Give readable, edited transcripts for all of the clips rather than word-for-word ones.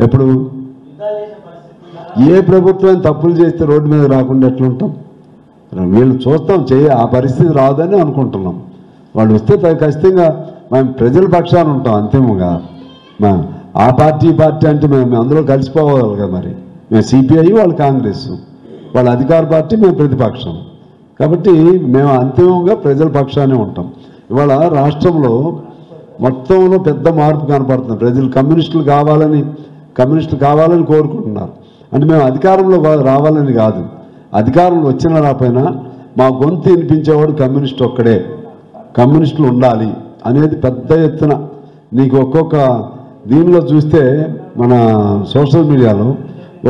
ఎప్పుడు ఏ ప్రభుత్వం తప్పులు చేస్తే రోడ్డు మీద రాకుండా ఎట్లుంటాం? వీళ్ళు చూస్తాం ఆ పరిస్థితి రాదని అనుకుంటున్నాం. వాళ్ళు వస్తే ఖచ్చితంగా మేము ప్రజల పక్షాన ఉంటాం. అంతిమంగా ఆ పార్టీ అంటే మేము అందులో కలిసిపోవాలి కదా. మరి మేము సిపిఐ, వాళ్ళు కాంగ్రెస్, వాళ్ళ అధికార పార్టీ, మేము ప్రతిపక్షం. కాబట్టి మేము అంతిమంగా ప్రజల పక్షానే ఉంటాం. ఇవాళ రాష్ట్రంలో మొత్తంలో పెద్ద మార్పు కనపడుతుంది. ప్రజలు కమ్యూనిస్టులు కావాలని కోరుకుంటున్నారు. అంటే మేము అధికారంలో రావాలని కాదు, అధికారంలో వచ్చినా రాపోయినా మా గొంతు వినిపించేవాడు కమ్యూనిస్ట్ ఒక్కడే. కమ్యూనిస్టులు ఉండాలి అనేది పెద్ద ఎత్తున నీకు ఒక్కొక్క దీనిలో చూస్తే మన సోషల్ మీడియాలో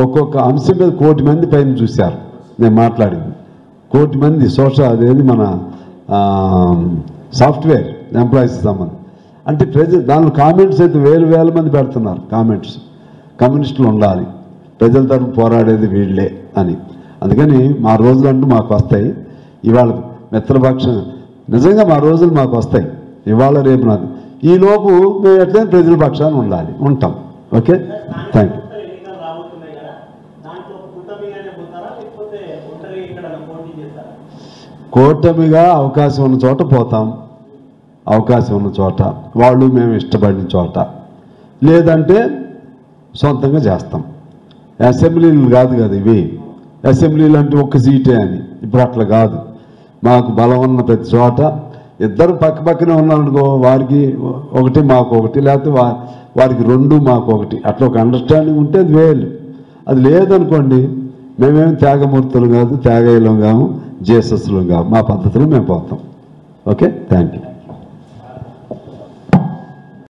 ఒక్కొక్క అంశం మీద 1 కోటి మంది పైన చూశారు. నేను మాట్లాడింది 1 కోటి మంది అదేది మన సాఫ్ట్వేర్ ఎంప్లాయీస్ సంబంధం. అంటే ప్రజలు దానిలో కామెంట్స్ అయితే వేల మంది పెడుతున్నారు కామెంట్స్. కమ్యూనిస్టులు ఉండాలి, ప్రజల తరఫున పోరాడేది వీళ్ళే అని. అందుకని మా రోజులు అంటూ మాకు వస్తాయి. ఇవాళ మిత్రపక్షం నిజంగా మా రోజులు మాకు వస్తాయి. ఇవాళ రేపు నాది ఈలోపు మేము ఎట్లయినా ప్రజల పక్షాన్ని ఉంటాం. Okay, thank you. కూటమిగా అవకాశం ఉన్న చోట పోతాం, అవకాశం ఉన్న చోట వాళ్ళు మేము ఇష్టపడిన చోట, లేదంటే సొంతంగా చేస్తాం. అసెంబ్లీలు కాదు కదా ఇవి. అసెంబ్లీలు అంటే 1 సీటే అని. ఇప్పుడు అట్లా కాదు. మాకు బలం ఉన్న ప్రతి చోట ఇద్దరు పక్కనే ఉన్నారనుకో, వారికి 1 మాకు 1, లేకపోతే వారికి 2 మాకు 1, అట్లా ఒక అండర్స్టాండింగ్ ఉంటే అది వేలు. అది లేదనుకోండి, మేమేమి త్యాగమూర్తులు కాదు, త్యాగయ్యలం కాము, జీసస్లు కాము. మా పద్ధతిలో మేము పోతాం. Okay, thank you.